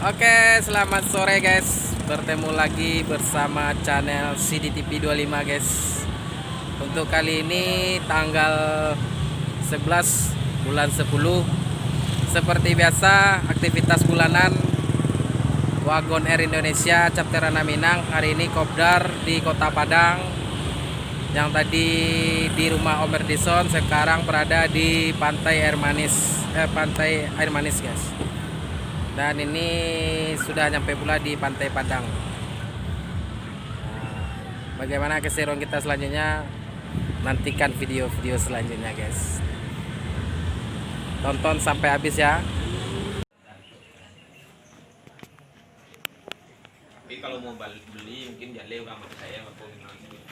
Oke, selamat sore guys. Bertemu lagi bersama channel CDTV 25 guys. Untuk kali ini tanggal 11 bulan 10. Seperti biasa, aktivitas bulanan Wagon Air Indonesia Chapter Minang hari ini kopdar di Kota Padang. Yang tadi di rumah Om Erdison, sekarang berada di Pantai Air Manis, Pantai Air Manis guys. Dan ini sudah nyampe pula di Pantai Padang. Nah, bagaimana keseruan kita selanjutnya? Nantikan video-video selanjutnya guys. Tonton sampai habis ya. Tapi kalau mau beli mungkin jale sama saya atau nanti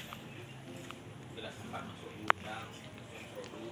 bila sempat masuk gudang produk.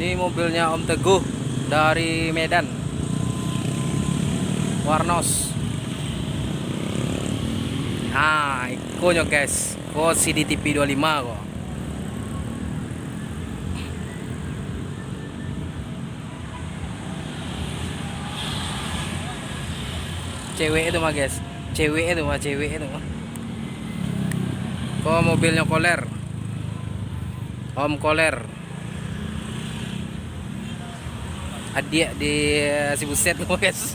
Ini mobilnya Om Teguh dari Medan, Warnos. Nah, ikonya guys, kok CDTP 25 kok. Cewek itu mah guys, cewek itu mah. Kok mobilnya Koler, Om Koler. Adik di Sibuset tuh guys.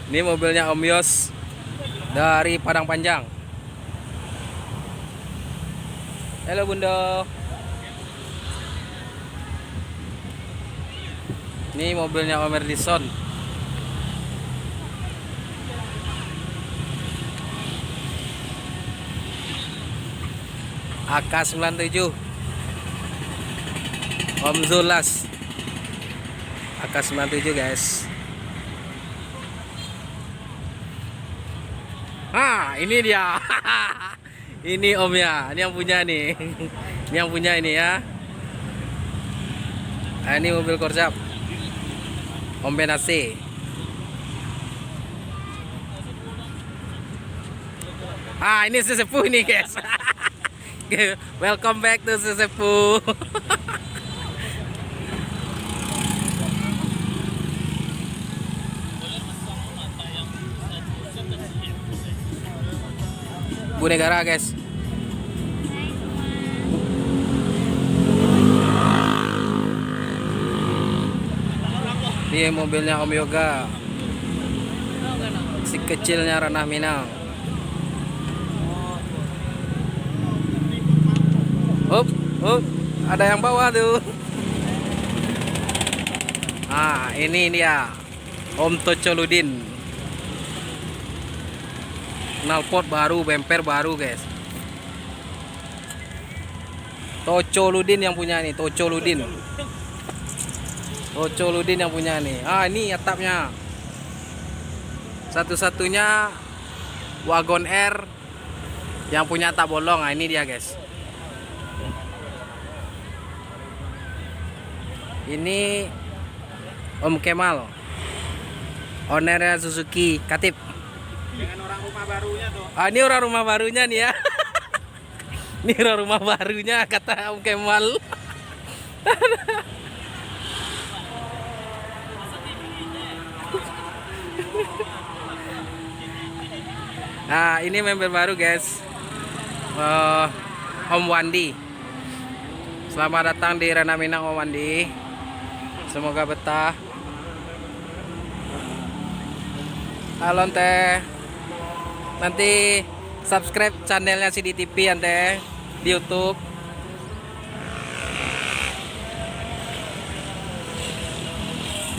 Ini mobilnya Om Yos dari Padang Panjang. Halo Bunda. Ini mobilnya Om Erdison. AK97 Om Zulas. AK97 guys. Ini dia. Ini omnya, ini yang punya nih. Ini yang punya ini ya. Nah, ini mobil Korsap Om Benasi. Ini sesepuh ini guys. Welcome back to sesepuh. Bu Negara guys. Ini mobilnya Om Yoga, si kecilnya Ranah Minang. Ada yang bawa tuh. Ini dia Om Tocoludin. Knalpot baru, bemper baru guys. Tocoludin yang punya nih, Tocoludin yang punya nih. Ini atapnya. Satu-satunya Wagon R yang punya atap bolong. Ini dia guys. Ini Om Kemal, ownernya Suzuki Katip. Dengan orang rumah barunya tuh. Ini orang rumah barunya nih ya. Ini orang rumah barunya kata Om Kemal. Nah, ini member baru guys. Om Wandi. Selamat datang di Ranah Minang Om Wandi. Semoga betah. Halo Teh. Nanti subscribe channelnya CDTP Ante di YouTube.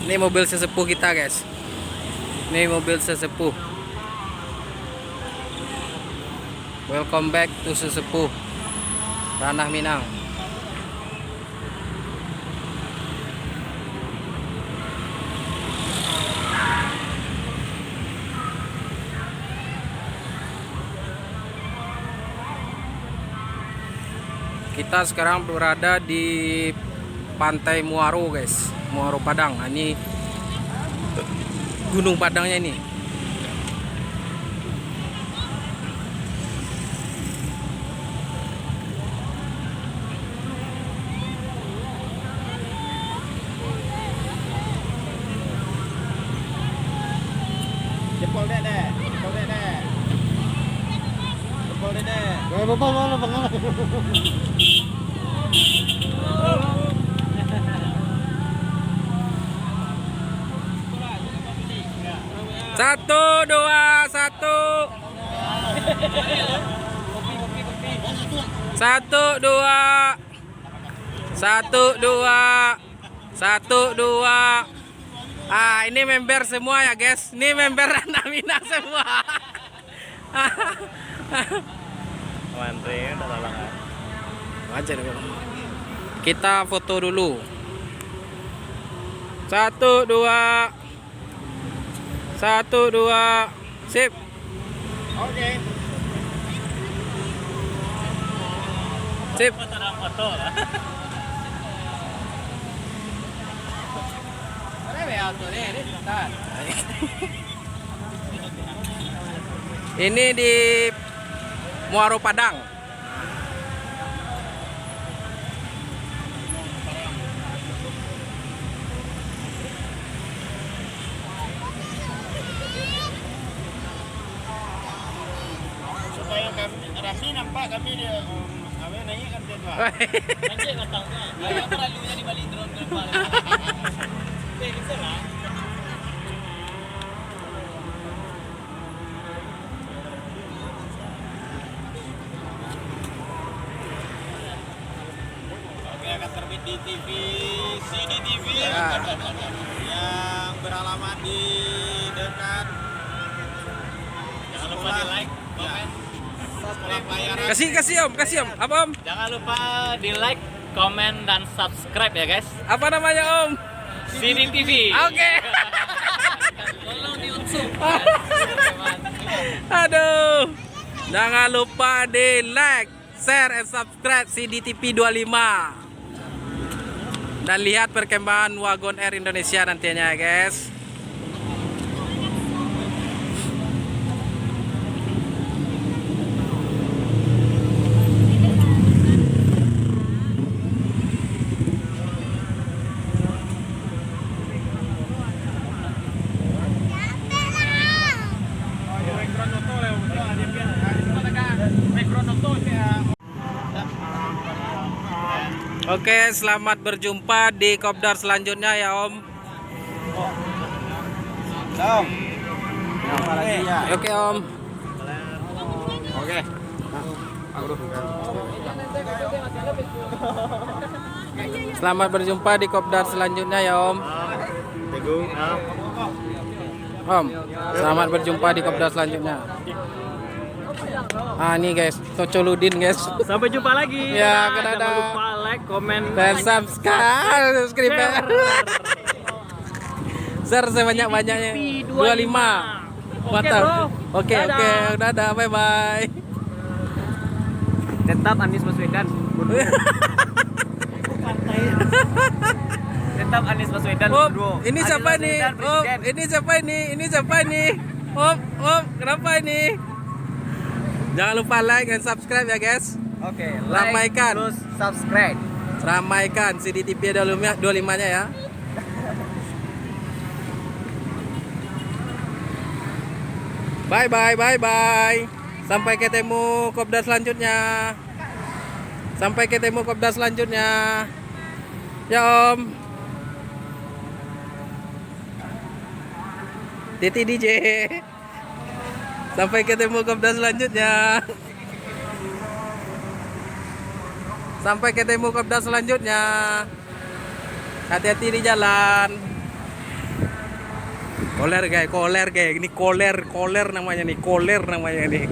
Ini mobil sesepuh kita guys. Ini mobil sesepuh. Welcome back to sesepuh Ranah Minang. Kita sekarang berada di Pantai Muaro guys, Muaro Padang. Ini Gunung Padangnya ini. Jempol dede. Bapak mana pengaruh? Satu, dua, satu. Satu, dua. Satu, dua. Satu, dua. Ini member semua ya guys. Ini member Ranah Minang semua. Mantri udah lalangan. Wajar kok. Kita foto dulu. Satu, dua. Satu, dua. Sip. Oke. Sip. Ini di Muaro Padang. Supaya kami nampak kami dia naik kan dia tuh. Nanti nggak tahu kan. Kayak terlalunya di Bali drone ke depan. Bisa lah. Oke, akan terbit di TV CDTV yang beralamat di dekat. Jangan lupa di like, komen, subscribe layaran. Kasih om. Apa om? Jangan lupa di like, komen, dan subscribe ya guys. Apa namanya om? CDTV. Oke. Tolong diunsur. Aduh. Jangan lupa di like, share, and subscribe CDTV 25. Dan lihat perkembangan Wagon Air Indonesia nantinya ya guys. Oke, selamat berjumpa di kopdar selanjutnya ya om. Oke om. Oke. Selamat berjumpa di kopdar selanjutnya ya om. Om, selamat berjumpa di kopdar selanjutnya. Ah ini guys, Tocoludin guys. Sampai jumpa lagi. Ya, dadah. Jangan lupa like, komen, Dan subscribe ya. Share sebanyak-banyaknya. 25. Mantap. Oke, dadah, bye bye. Tetap Anies Baswedan. Tetap Anies Baswedan. Om, ini siapa nih? Om, ini siapa ini? Ini siapa ini? Om, kenapa ini? Jangan lupa like dan subscribe ya guys. Oke, Ramaikan. terus subscribe. Ramaikan CDTV 25-nya ya. Bye. Sampai ketemu kopdar selanjutnya. Ya Om. Titi DJ. Sampai ketemu kopdar selanjutnya. Hati-hati di jalan. Koler guys. Ini koler namanya nih. Koler namanya nih.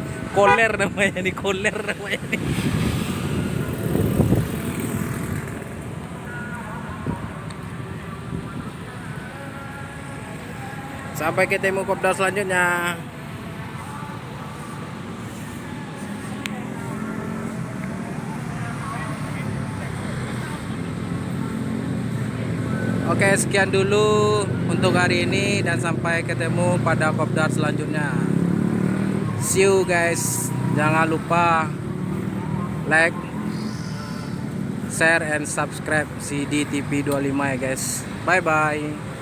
Sampai ketemu kopdar selanjutnya. Oke, sekian dulu untuk hari ini dan sampai ketemu pada kopdar selanjutnya. See you guys. Jangan lupa like, share, and subscribe CDTV 25 ya guys. Bye bye.